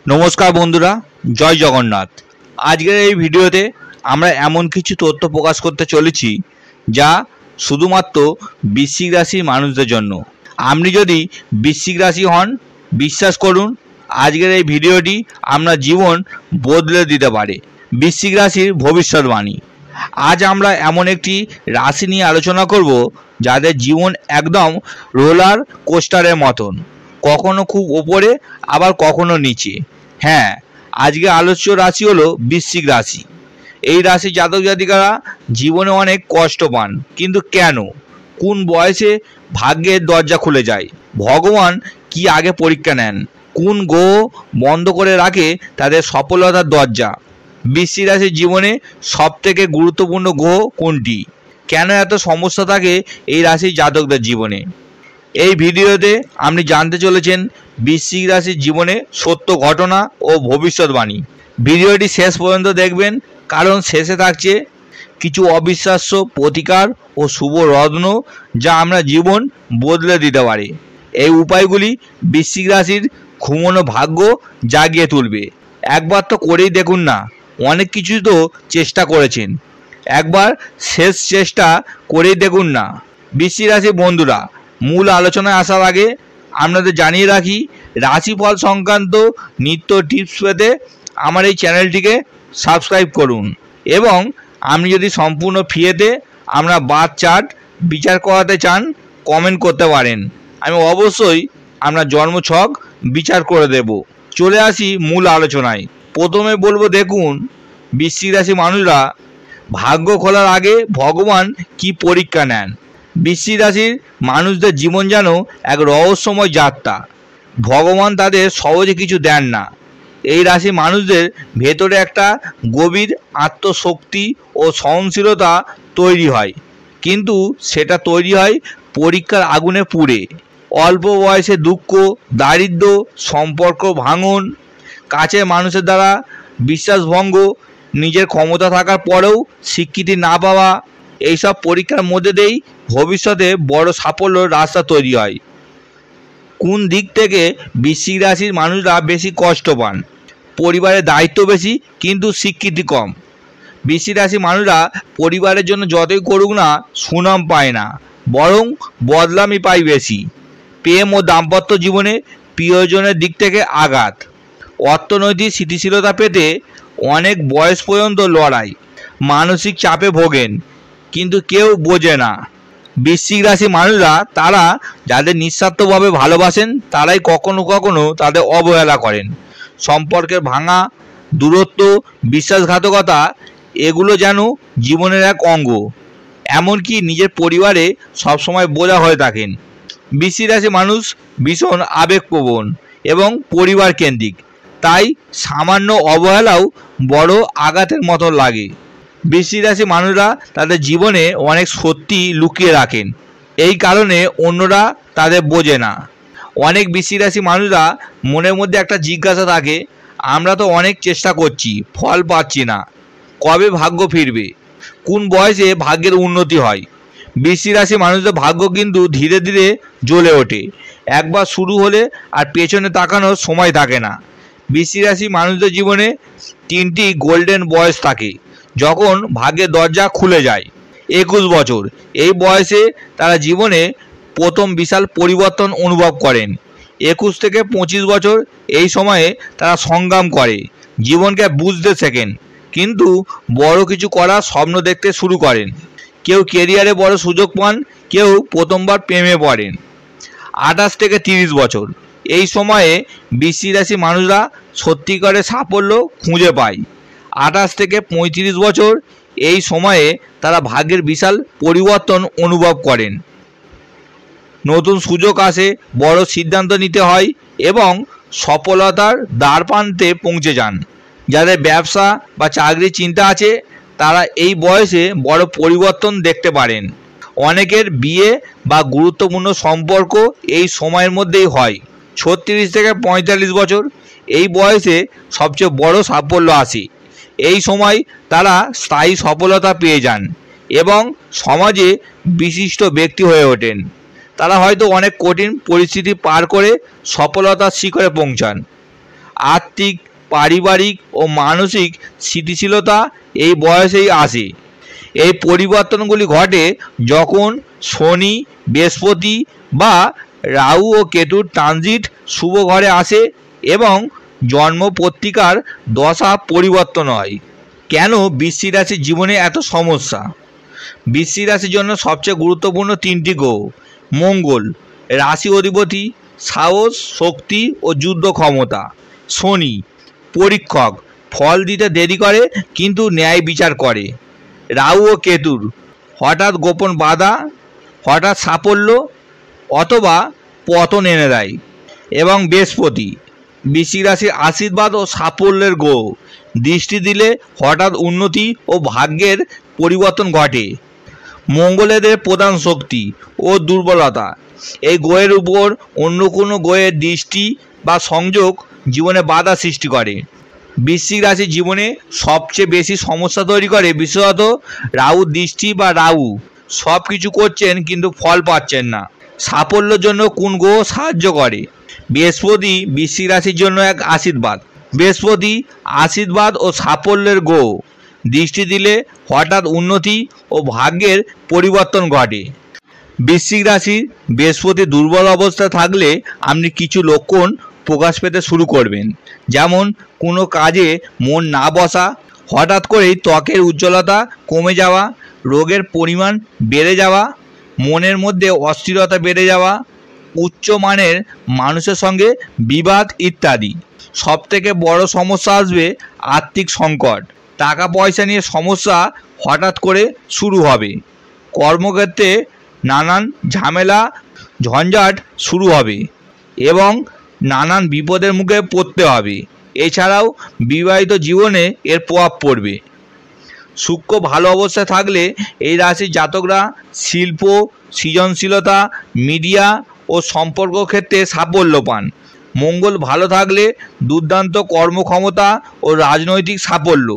নমস্কার বন্ধুরা, জয় জগন্নাথ। আজকের এই ভিডিওতে আমরা এমন কিছু তথ্য প্রকাশ করতে চলেছি যা শুধুমাত্র বৃশ্চিক রাশির মানুষদের জন্য। আপনি যদি বৃশ্চিক রাশি হন, বিশ্বাস করুন আজকের এই ভিডিওটি আপনার জীবন বদলে দিতে পারে। বৃশ্চিক রাশির ভবিষ্যৎবাণী। আজ আমরা এমন একটি রাশি নিয়ে আলোচনা করব যাদের জীবন একদম রোলার কোস্টারের মতন, কখনো খুব ওপরে আবার কখনো নিচে। হ্যাঁ, আজকে আলোচ্য রাশি হলো বৃশ্চিক রাশি। এই রাশি জাতক জাতিকারা জীবনে অনেক কষ্ট পান, কিন্তু কেন? কোন বয়সে ভাগ্যের দরজা খুলে যায়? ভগবান কি আগে পরীক্ষা নেন? কোন গ্রহ বন্ধ করে রাখে তাদের সফলতার দরজা? বৃশ্চিক রাশির জীবনে সবথেকে গুরুত্বপূর্ণ গ্রহ কোনটি? কেন এত সমস্যা থাকে এই রাশির জাতকদের জীবনে? এই ভিডিওতে আপনি জানতে চলেছেন বৃশ্চিক রাশির জীবনে সত্য ঘটনা ও ভবিষ্যৎবাণী। ভিডিওটি শেষ পর্যন্ত দেখবেন, কারণ শেষে থাকছে কিছু অবিশ্বাস্য প্রতিকার ও শুভ রত্ন যা আমরা জীবন বদলে দিতে পারে। এই উপায়গুলি বৃশ্চিক রাশির ঘুমোনো ভাগ্য জাগিয়ে তুলবে। একবার তো করেই দেখুন না, অনেক কিছু তো চেষ্টা করেছেন, একবার শেষ চেষ্টা করেই দেখুন না। বৃশ্চিক রাশির বন্ধুরা, মূল আলোচনায় আসার আগে আপনাদের জানিয়ে রাখি, রাশিফল সংক্রান্ত নিত্য টিপস পেতে আমার এই চ্যানেলটিকে সাবস্ক্রাইব করুন, এবং আপনি যদি সম্পূর্ণ ফ্রিতে আপনার বার্থ চার্ট বিচার করাতে চান কমেন্ট করতে পারেন। আমি অবশ্যই আপনার জন্মছক বিচার করে দেব। চলে আসি মূল আলোচনায়। প্রথমে বলবো, দেখুন বৃশ্চিক রাশি মানুষরা ভাগ্য খোলার আগে ভগবান কি পরীক্ষা নেন। বৃশ্চিক রাশির মানুষদের জীবন যেন এক রহস্যময় যাত্রা। ভগবান তাদের সহজে কিছু দেন না। এই রাশি মানুষদের ভেতরে একটা গভীর আত্মশক্তি ও সহনশীলতা তৈরি হয়, কিন্তু সেটা তৈরি হয় পরীক্ষার আগুনে পুড়ে। অল্প বয়সে দুঃখ, দারিদ্র্য, সম্পর্ক ভাঙন, কাছের মানুষের দ্বারা বিশ্বাসভঙ্গ, নিজের ক্ষমতা থাকার পরেও স্বীকৃতি না পাওয়া, এইসব পরীক্ষার মধ্যে দিয়েই ভবিষ্যতে বড় সাফল্যের রাস্তা তৈরি হয়। কোন দিক থেকে বৃশ্চিক রাশির মানুষরা বেশি কষ্ট পান? পরিবারের দায়িত্ব বেশি কিন্তু স্বীকৃতি কম। বৃশ্চিক রাশির মানুষরা পরিবারের জন্য যতই করুক না, সুনাম পায় না, বরং বদনামই পায় বেশি। প্রেম ও দাম্পত্য জীবনে প্রিয়জনের দিক থেকে আঘাত। অর্থনৈতিক স্থিতিশীলতা পেতে অনেক বয়স পর্যন্ত লড়াই। মানসিক চাপে ভোগেন, কিন্তু কেউ বোঝে না। বৃশ্চিক রাশি মানুষরা, তারা যাদের নিঃস্বার্থভাবে ভালোবাসেন তারাই কখনো কখনো তাদের অবহেলা করেন। সম্পর্কের ভাঙা, দূরত্ব, বিশ্বাসঘাতকতা, এগুলো যেন জীবনের এক অঙ্গ। এমনকি নিজের পরিবারে সবসময় বোঝা হয়ে থাকেন। বৃশ্চিক রাশি মানুষ ভীষণ আবেগপ্রবণ এবং পরিবার কেন্দ্রিক, তাই সামান্য অবহেলাও বড় আঘাতের মতো লাগে। বৃশ্চিক রাশি মানুষরা তাদের জীবনে অনেক সত্যি লুকিয়ে রাখেন, এই কারণে অন্যরা তাদের বোঝে না। অনেক বৃশ্চিক রাশি মানুষরা মনের মধ্যে একটা জিজ্ঞাসা থাকে, আমরা তো অনেক চেষ্টা করছি, ফল পাচ্ছি না, কবে ভাগ্য ফিরবে? কোন বয়সে ভাগ্যের উন্নতি হয়? বৃশ্চিক রাশি মানুষদের ভাগ্য কিন্তু ধীরে ধীরে জ্বলে ওঠে। একবার শুরু হলে আর পেছনে তাকানোর সময় থাকে না। বৃশ্চিক রাশি মানুষদের জীবনে তিনটি গোল্ডেন বয়স থাকে যখন ভাগ্যের দরজা খুলে যায়। 21 বছর, এই বয়সে তারা জীবনে প্রথম বিশাল পরিবর্তন অনুভব করেন। 21 থেকে 25 বছর, এই সময়ে তারা সংগ্রাম করে, জীবনকে বুঝতে শেখেন, কিন্তু বড় কিছু করার স্বপ্ন দেখতে শুরু করেন। কেউ কেরিয়ারে বড় সুযোগ পান, কেউ প্রথমবার প্রেমে পড়েন। 28 থেকে 30 বছর, এই সময়ে বৃশ্চিক রাশি মানুষরা সত্যিকারের সাফল্য খুঁজে পায়। 28 থেকে 35 বছর, এই সময়ে তারা ভাগ্যের বিশাল পরিবর্তন অনুভব করেন। নতুন সুযোগ আসে, বড় সিদ্ধান্ত নিতে হয় এবং সফলতার দ্বারপ্রান্তে পৌঁছে যান। যাদের ব্যবসা বা চাকরির চিন্তা আছে তারা এই বয়সে বড় পরিবর্তন দেখতে পারেন। অনেকের বিয়ে বা গুরুত্বপূর্ণ সম্পর্ক এই সময়ের মধ্যেই হয়। 36 থেকে 45 বছর, এই বয়সে সবচেয়ে বড় সাফল্য আসে। এই সময় তারা স্থায়ী সফলতা পেয়ে যান এবং সমাজে বিশিষ্ট ব্যক্তি হয়ে ওঠেন। তারা হয়তো অনেক কঠিন পরিস্থিতি পার করে সফলতার শিখরে পৌঁছান। আর্থিক, পারিবারিক ও মানসিক স্থিতিশীলতা এই বয়সেই আসে। এই পরিবর্তনগুলি ঘটে যখন শনি, বৃহস্পতি বা রাহু ও কেতুর ট্রানজিট শুভ ঘরে আসে এবং জন্ম পত্রিকার দশা পরিবর্তন হয়। কেন বৃশ্চিক রাশির জীবনে এত সমস্যা? বৃশ্চিক রাশির জন্য সবচেয়ে গুরুত্বপূর্ণ তিনটি গ্রহ। মঙ্গল রাশি অধিপতি, সাহস, শক্তি ও যুদ্ধ ক্ষমতা। শনি পরীক্ষক, ফল দিতে দেরি করে কিন্তু ন্যায় বিচার করে। রাহু ও কেতুর হঠাৎ গোপন বাধা, হঠাৎ সাফল্য অথবা পতন এনে দেয়। এবং বৃহস্পতি বৃশ্চিক রাশির আশীর্বাদ ও সাফল্যের গ্রহ, দৃষ্টি দিলে হঠাৎ উন্নতি ও ভাগ্যের পরিবর্তন ঘটে। মঙ্গলের প্রধান শক্তি ও দুর্বলতা, এই গ্রহের উপর অন্য কোনো গ্রহের দৃষ্টি বা সংযোগ জীবনে বাধা সৃষ্টি করে। বৃশ্চিক রাশির জীবনে সবচেয়ে বেশি সমস্যা তৈরি করে বিশেষত রাহুর দৃষ্টি বা রাহু সব কিছু করছেন কিন্তু ফল পাচ্ছেন না। সাফল্যের জন্য কোন গ্রহ সাহায্য করে? বৃহস্পতি বৃশ্চিক রাশির জন্য এক আশীর্বাদ। বৃহস্পতি আশীর্বাদ ও সাফল্যের গ্রহ, দৃষ্টি দিলে হঠাৎ উন্নতি ও ভাগ্যের পরিবর্তন ঘটে। বৃশ্চিক রাশির বৃহস্পতি দুর্বল অবস্থা থাকলে আপনি কিছু লক্ষণ প্রকাশ পেতে শুরু করবেন, যেমন কোনো কাজে মন না বসা, হঠাৎ করেই ত্বকের উজ্জ্বলতা কমে যাওয়া, রোগের পরিমাণ বেড়ে যাওয়া, মনের মধ্যে অস্থিরতা বেড়ে যাওয়া, উচ্চমানের মানুষের সঙ্গে বিবাদ ইত্যাদি। সবথেকে বড় সমস্যা আসবে আর্থিক সংকট, টাকা পয়সা নিয়ে সমস্যা হঠাৎ করে শুরু হবে। কর্মক্ষেত্রে নানান ঝামেলা ঝঞ্ঝাট শুরু হবে এবং নানান বিপদের মুখে পড়তে হবে। এছাড়াও বিবাহিত জীবনে এর প্রভাব পড়বে। শুক্র ভালো অবস্থায় থাকলে এই রাশির জাতকরা শিল্প, সৃজনশীলতা, মিডিয়া ও সম্পর্ক ক্ষেত্রে সাফল্য পান। মঙ্গল ভালো থাকলে দুর্দান্ত কর্মক্ষমতা ও রাজনৈতিক সাফল্য।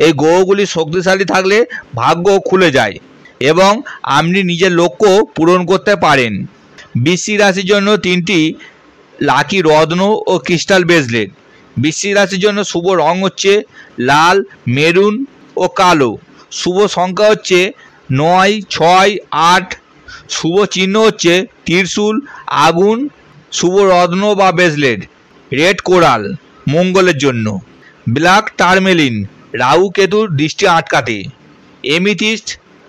এই গ্রহগুলি শক্তিশালী থাকলে ভাগ্য খুলে যায় এবং আপনি নিজের লক্ষ্য পূরণ করতে পারেন। বৃশ্চিক রাশির জন্য তিনটি লাকি রত্ন ও ক্রিস্টাল ব্রেসলেট। বৃশ্চিক রাশির জন্য শুভ রং হচ্ছে লাল, মেরুন ও কালো। শুভ সংখ্যা হচ্ছে 9, 6, 8। শুভ চিহ্ন হচ্ছে ত্রিশূল, আগুন। শুভ রত্ন বা ব্রেসলেট রেড কোরাল মঙ্গলের জন্য। ব্ল্যাক টার্মেলিন রাহু কেতুর দৃষ্টি আটকাতে। এমিথিস্ট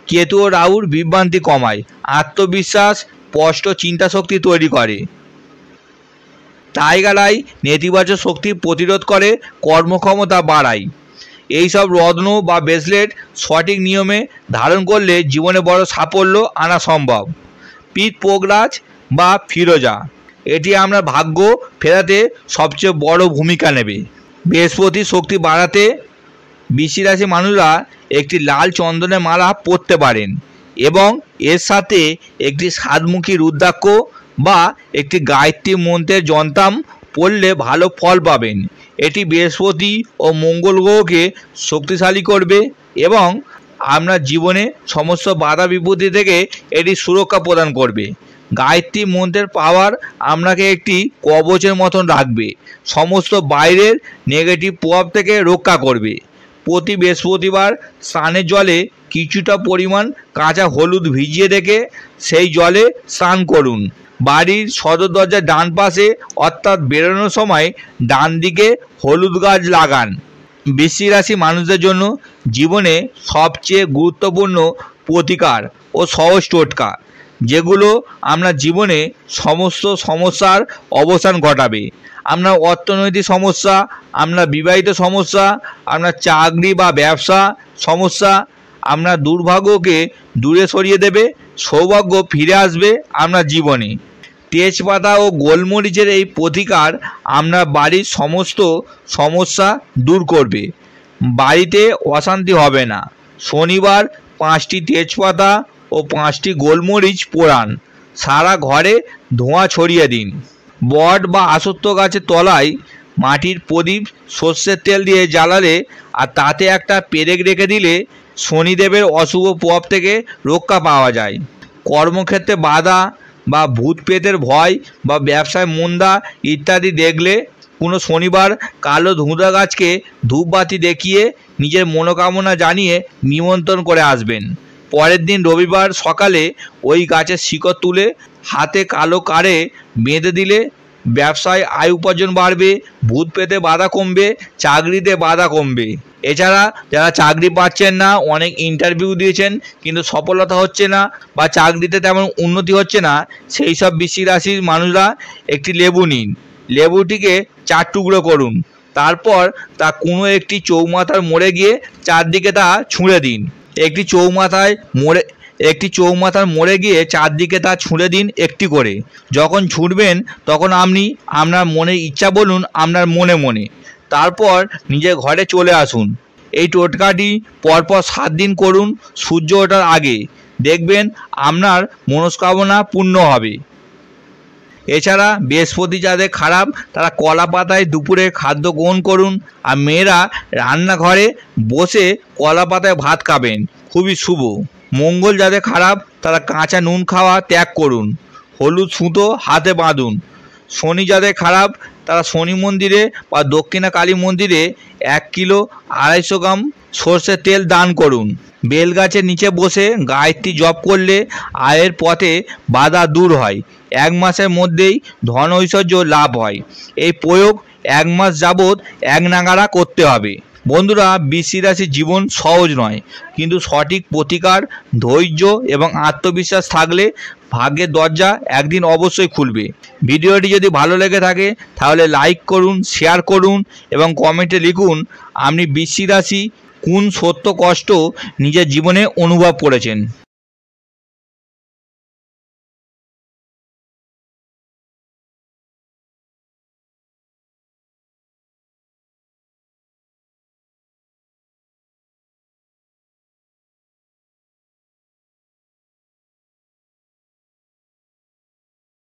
কেতু ও রাহুর বিভ্রান্তি কমায়, আত্মবিশ্বাস, স্পষ্ট চিন্তাশক্তি তৈরি করে। টাইগার আই নেতিবাচক শক্তি প্রতিরোধ করে, কর্মক্ষমতা বাড়ায়। এইসব রত্ন বা ব্রেসলেট সঠিক নিয়মে ধারণ করলে জীবনে বড় সাফল্য আনা সম্ভব। পিত পোগরাজ বা ফিরোজা, এটি আমরা ভাগ্য ফেরাতে সবচেয়ে বড় ভূমিকা নেবে। বৃহস্পতি শক্তি বাড়াতে বৃশ্চিক রাশির মানুষরা একটি লাল চন্দনের মালা পরতে পারেন এবং এর সাথে একটি সাতমুখী রুদ্রাক্ষ বা একটি গায়ত্রী মন্ত্রের যন্ত্রাম পড়লে ভালো ফল পাবেন। এটি বৃহস্পতি ও মঙ্গল গ্রহকে শক্তিশালী করবে এবং আপনার জীবনে সমস্ত বাধা বিপত্তি থেকে এটি সুরক্ষা প্রদান করবে। গায়ত্রী মন্ত্রের পাওয়ার আপনাকে একটি কবচের মতন রাখবে, সমস্ত বাইরের নেগেটিভ প্রভাব থেকে রক্ষা করবে। প্রতি বৃহস্পতিবার স্নানের জলে কিছুটা পরিমাণ কাঁচা হলুদ ভিজিয়ে রেখে সেই জলে স্নান করুন। বাড়ির সদর দরজার ডান পাশে অর্থাৎ বেরোনোর সময় ডান দিকে হলুদ গাছ লাগান। বৃশ্চিক রাশি মানুষদের জন্য জীবনে সবচেয়ে গুরুত্বপূর্ণ প্রতিকার ও সহজ টোটকা, যেগুলো আপনার জীবনে সমস্ত সমস্যার অবসান ঘটাবে। আপনার অর্থনৈতিক সমস্যা, আপনার বিবাহিত সমস্যা, আপনার চাকরি বা ব্যবসা সমস্যা, আপনার দুর্ভাগ্যকে দূরে সরিয়ে দেবে, সৌভাগ্য ফিরে আসবে আপনার জীবনে। তেজপাতা ও গোলমরিচের এই প্রতিকার আপনার বাড়ির সমস্ত সমস্যা দূর করবে, বাড়িতে অশান্তি হবে না। শনিবার 5টি তেজপাতা ও 5টি গোলমরিচ পোড়ান, সারা ঘরে ধোঁয়া ছড়িয়ে দিন। বট বা অশ্বত্থ গাছের তলায় মাটির প্রদীপ সর্ষের তেল দিয়ে জ্বালালে আর তাতে একটা পেরেক রেখে দিলে শনিদেবের অশুভ প্রভাব থেকে রক্ষা পাওয়া যায়। কর্মক্ষেত্রে বাধা বা ভূত প্রেতের ভয় বা ব্যবসায় মন্দা ইত্যাদি দেখলে কোনো শনিবার কালো ধুঁদা গাছকে ধূপবাতি দেখিয়ে নিজের মনোকামনা জানিয়ে নিমন্ত্রণ করে আসবেন। পরের দিন রবিবার সকালে ওই গাছের শিকড় তুলে হাতে কালো কারে বেঁধে দিলে ব্যবসায় আয় উপার্জন বাড়বে, ভূত পেতে বাধা কমবে, চাকরিতে বাধা কমবে। এছাড়া যারা চাকরি পাচ্ছেন না, অনেক ইন্টারভিউ দিয়েছেন কিন্তু সফলতা হচ্ছে না বা চাকরিতে তেমন উন্নতি হচ্ছে না, সেই সব বৃশ্চিক রাশির মানুষরা একটি লেবু নিন, লেবুটিকে 4 টুকরো করুন, তারপর তা কোনো একটি চৌমাথার মোড়ে গিয়ে চারদিকে তা ছুঁড়ে দিন। একটি চৌমাথার মোড়ে গিয়ে চারদিকে তা ছুঁড়ে দিন একটি করে। যখন ছুঁড়বেন তখন আপনি আপনার মনের ইচ্ছা বলুন আপনার মনে মনে, তারপর নিজের ঘরে চলে আসুন। এই টোটকাটি পরপর 7 দিন করুন সূর্য ওঠার আগে, দেখবেন আপনার মনস্কামনা পূর্ণ হবে। এছাড়া বৃহস্পতি যাদের খারাপ তারা কলা পাতায় দুপুরে খাদ্য গ্রহণ করুন, আর মেয়েরা রান্নাঘরে বসে কলা পাতায় ভাত খাবেন, খুবই শুভ। মঙ্গল যাদের খারাপ তারা কাঁচা নুন খাওয়া ত্যাগ করুন, হলুদ সুতো হাতে বাঁধুন। শনি যাদের খারাপ তারা শনি মন্দিরে বা দক্ষিণা কালী মন্দিরে 1 কিলো 250 গ্রাম সর্ষের তেল দান করুন। বেল গাছের নিচে বসে গায়ত্রী জপ করলে আয়ের পথে বাধা দূর হয়, 1 মাসের মধ্যেই ধন ঐশ্বর্য লাভ হয়। এই প্রয়োগ 1 মাস যাবৎ এক নাগাড়া করতে হবে। বন্ধুরা, বৃশ্চিক রাশির জীবন সহজ নয়, কিন্তু সঠিক প্রতিকার, ধৈর্য এবং আত্মবিশ্বাস থাকলে ভাগ্যের দরজা একদিন অবশ্যই খুলবে। ভিডিওটি যদি ভালো লেগে থাকে তাহলে লাইক করুন, শেয়ার করুন এবং কমেন্টে লিখুন আপনি বৃশ্চিক রাশি কোন সত্য কষ্ট নিজের জীবনে অনুভব করেছেন।